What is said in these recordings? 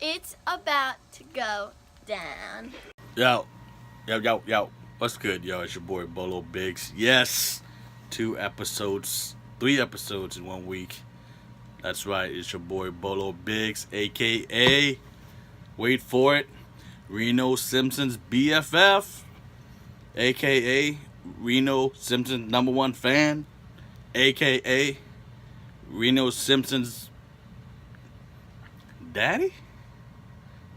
It's about to go down. Yo. What's good, yo? It's your boy Bolo Biggs. Yes, 3 episodes in 1 week. That's right, it's your boy Bolo Biggs, aka, wait for it, Reno Simpson's BFF, aka Reno Simpson's #1 fan, aka Reno Simpson's daddy?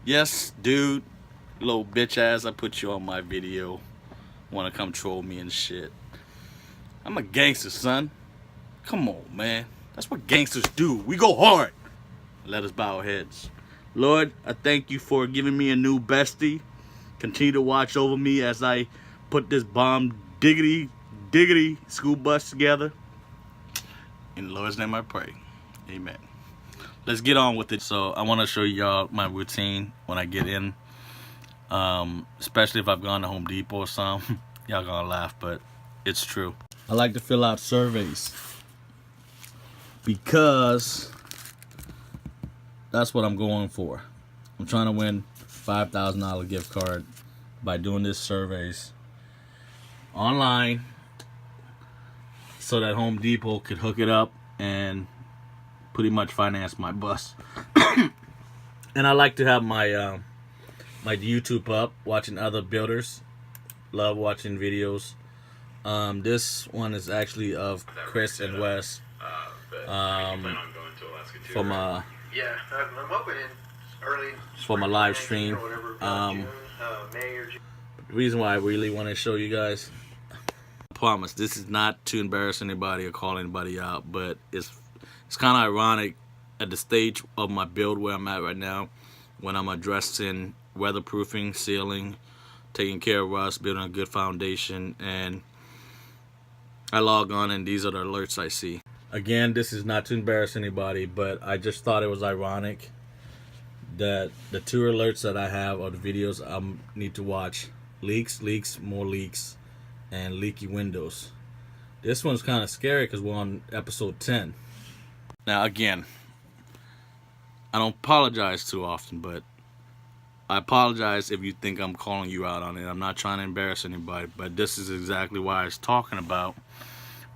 Yes, dude, little bitch ass, I put you on my video. Wanna come troll me and shit. I'm a gangster, son. Come on, man. That's what gangsters do. We go hard. Let us bow our heads. Lord, I thank you for giving me a new bestie. Continue to watch over me as I put this bomb diggity school bus together. In the Lord's name I pray. Amen. Let's get on with it. So I want to show y'all my routine when I get in. Especially if I've gone to Home Depot or something. Y'all gonna laugh, but it's true. I like to fill out surveys because that's what I'm going for. I'm trying to win $5,000 gift card by doing this surveys online so that Home Depot could hook it up and pretty much finance my bus. And I like to have my my YouTube up, watching other builders. Love watching videos. This one is actually of Chris and Wes from I'm hoping in early from a live stream. The reason why I really want to show you guys, I promise this is not to embarrass anybody or call anybody out, but it's kind of ironic at the stage of my build where I'm at right now, when I'm addressing weatherproofing, sealing, taking care of rust, building a good foundation, and I log on and these are the alerts I see. Again, this is not to embarrass anybody, but I just thought it was ironic that the 2 alerts that I have are the videos I need to watch. Leaks, more leaks, and leaky windows. This one's kind of scary because we're on episode 10. Now again, I don't apologize too often, but I apologize if you think I'm calling you out on it. I'm not trying to embarrass anybody, but this is exactly what I was talking about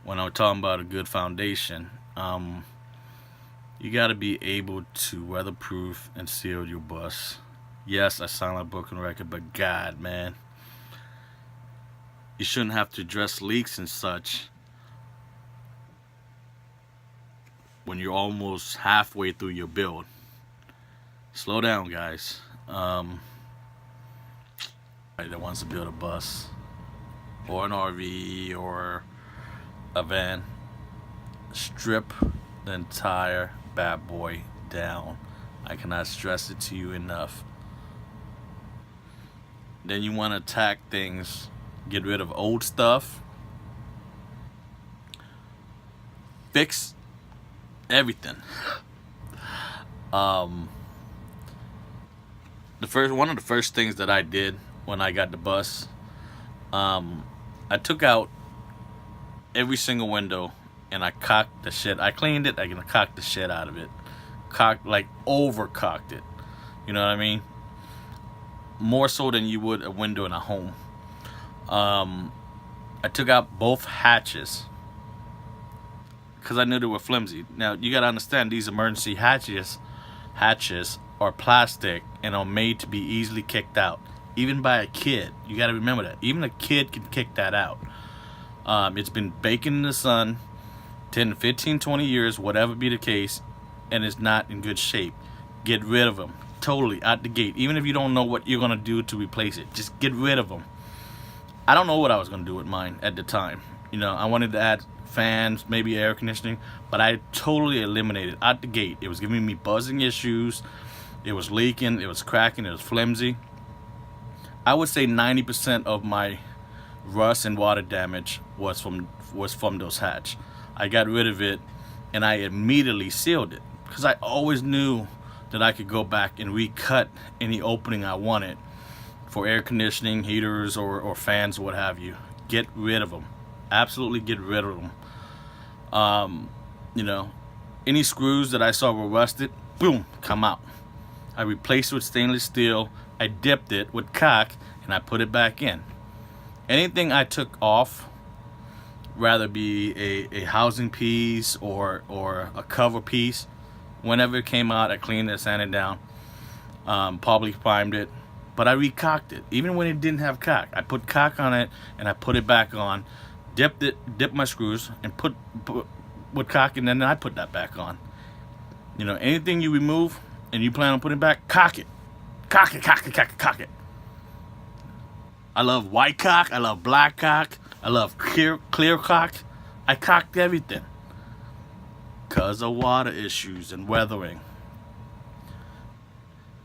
when I was talking about a good foundation. You got to be able to weatherproof and seal your bus. Yes, I sound like a broken record, but God, man, you shouldn't have to address leaks and such when you're almost halfway through your build. Slow down, guys. That wants to build a bus or an RV or a van, strip the entire bad boy down. I cannot stress it to you enough. Then you want to attack things, get rid of old stuff, fix everything. One of the first things that I did when I got the bus, I took out every single window and I cocked the shit. I cleaned it. I cocked the shit out of it. Overcocked it. You know what I mean? More so than you would a window in a home. I took out both hatches because I knew they were flimsy. Now you gotta understand, these emergency hatches are plastic and are made to be easily kicked out, even by a kid. You got to remember that even a kid can kick that out. It's been baking in the sun 10, 15, 20 years, whatever be the case, and it's not in good shape. Get rid of them totally out the gate. Even if you don't know what you're gonna do to replace it, just get rid of them. I don't know what I was gonna do with mine at the time. You know, I wanted to add fans, maybe air conditioning, but I totally eliminated out the gate. It was giving me buzzing issues. It was leaking, it was cracking, it was flimsy. I would say 90% of my rust and water damage was from those hatch. I got rid of it and I immediately sealed it because I always knew that I could go back and recut any opening I wanted for air conditioning, heaters, or fans, or what have you. Get rid of them. Absolutely get rid of them. You know, any screws that I saw were rusted, boom, come out. I replaced it with stainless steel. I dipped it with caulk, and I put it back in. Anything I took off, rather be a housing piece or a cover piece, whenever it came out, I cleaned it, sanded it down, probably primed it, but I re-caulked it. Even when it didn't have caulk, I put caulk on it and I put it back on, dipped my screws and put with caulk, and then I put that back on. You know, anything you remove and you plan on putting back, caulk it. Caulk it, caulk it, caulk it, caulk it. I love white caulk, I love black caulk, I love clear caulk. I caulked everything because of water issues and weathering.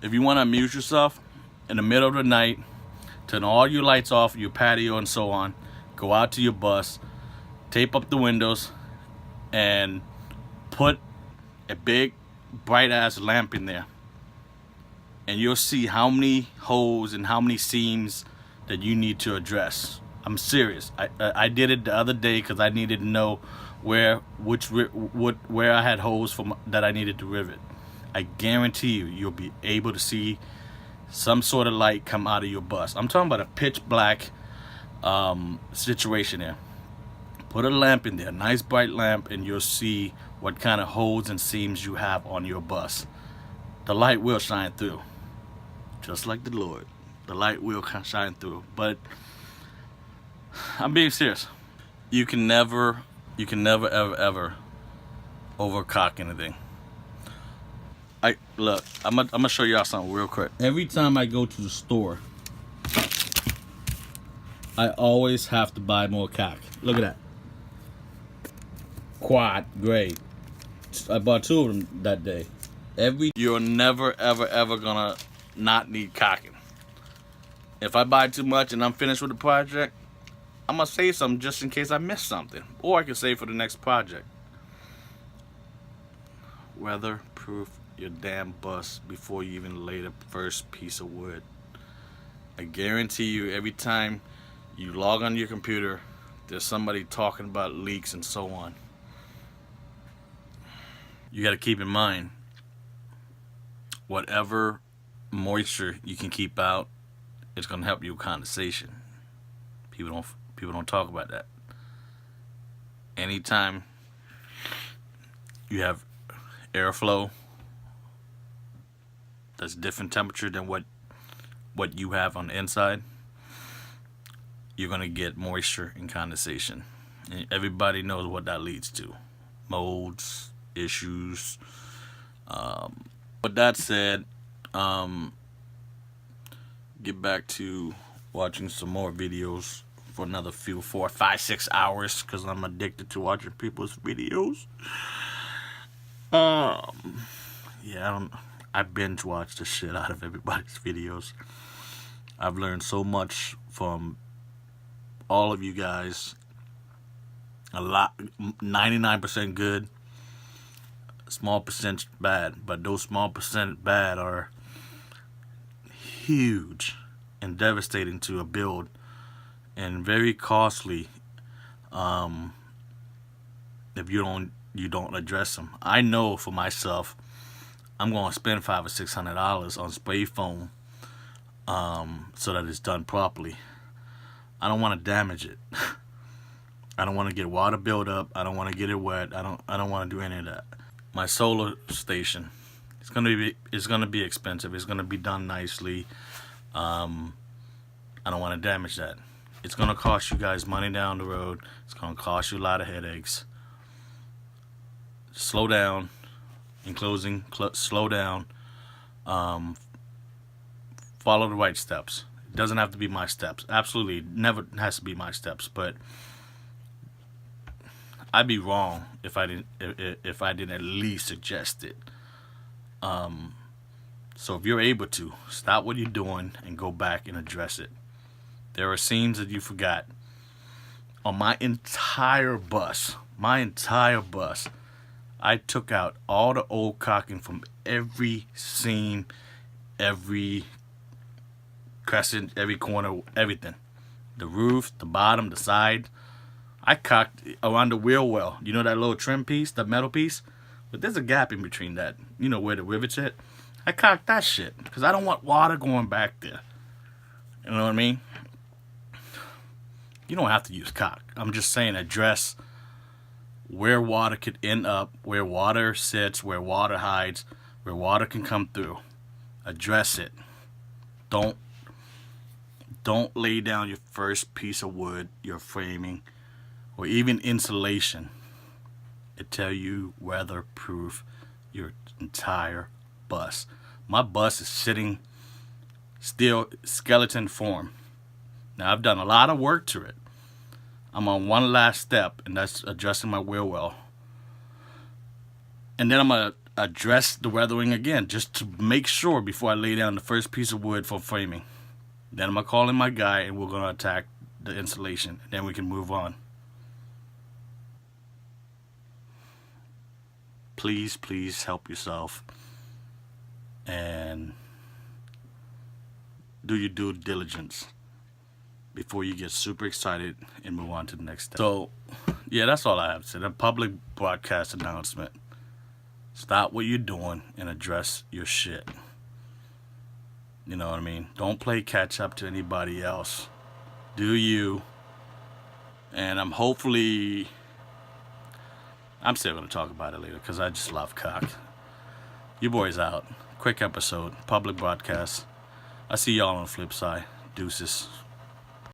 If you want to amuse yourself in the middle of the night, turn all your lights off, your patio and so on, go out to your bus, tape up the windows, and put a big bright ass lamp in there, and you'll see how many holes and how many seams that you need to address. I'm serious. I did it the other day because I needed to know where I had holes that I needed to rivet. I guarantee you'll be able to see some sort of light come out of your bus. I'm talking about a pitch black situation there. Put a lamp in there, a nice bright lamp, and you'll see what kind of holes and seams you have on your bus. The light will shine through, just like the Lord. The light will shine through. But I'm being serious. You can never ever over caulk anything. Look, I'm gonna show y'all something real quick. Every time I go to the store, I always have to buy more caulk. Look at that. Quad grade. I bought 2 of them that day. You're never ever gonna not need caulking. If I buy too much and I'm finished with the project, I'm gonna save some just in case I miss something, or I can save for the next project. Weatherproof your damn bus before you even lay the first piece of wood. I guarantee you, every time you log on your computer, there's somebody talking about leaks and so on. You got to keep in mind, whatever moisture you can keep out, it's gonna help you with condensation. People don't talk about that. Anytime you have airflow that's different temperature than what you have on the inside, you're gonna get moisture and condensation. And everybody knows what that leads to: molds, issues. With that said, get back to watching some more videos for another 4, 5, 6 hours, because I'm addicted to watching people's videos. Yeah, I binge watch the shit out of everybody's videos. I've learned so much from all of you guys. A lot, 99% good, small percent bad, but those small percent bad are huge and devastating to a build, and very costly if you don't address them. I know for myself, I'm going to spend $500 or $600 on spray foam so that it's done properly. I don't want to damage it. I don't want to get water buildup. I don't want to get it wet. I don't want to do any of that. My solar station, it's gonna be expensive. It's gonna be done nicely. I don't want to damage that. It's gonna cost you guys money down the road. It's gonna cost you a lot of headaches. Slow down. In closing, slow down. Follow the right steps. It doesn't have to be my steps. Absolutely, never has to be my steps. But I'd be wrong if I didn't at least suggest it. So if you're able to, stop what you're doing and go back and address it. There are scenes that you forgot. On my entire bus, I took out all the old caulking from every seam, every crescent, every corner, everything. The roof, the bottom, the side. I caulked around the wheel well. You know that little trim piece, the metal piece? But there's a gap in between that. You know where the rivets hit? I caulk that shit because I don't want water going back there. You know what I mean? You don't have to use caulk. I'm just saying address where water could end up, where water sits, where water hides, where water can come through. Address it. Don't lay down your first piece of wood, your framing, or even insulation. It tell you weatherproof your entire bus. My bus is sitting still skeleton form. Now I've done a lot of work to it. I'm on one last step, and that's adjusting my wheel well. And then I'm gonna address the weathering again, just to make sure before I lay down the first piece of wood for framing. Then I'm gonna call in my guy, and we're gonna attack the insulation, and then we can move on. Please help yourself and do your due diligence before you get super excited and move on to the next step. So, yeah, that's all I have to say. A public broadcast announcement. Stop what you're doing and address your shit. You know what I mean? Don't play catch up to anybody else. Do you? And I'm still going to talk about it later because I just love cock. You boys out. Quick episode. Public broadcast. I see y'all on the flip side. Deuces.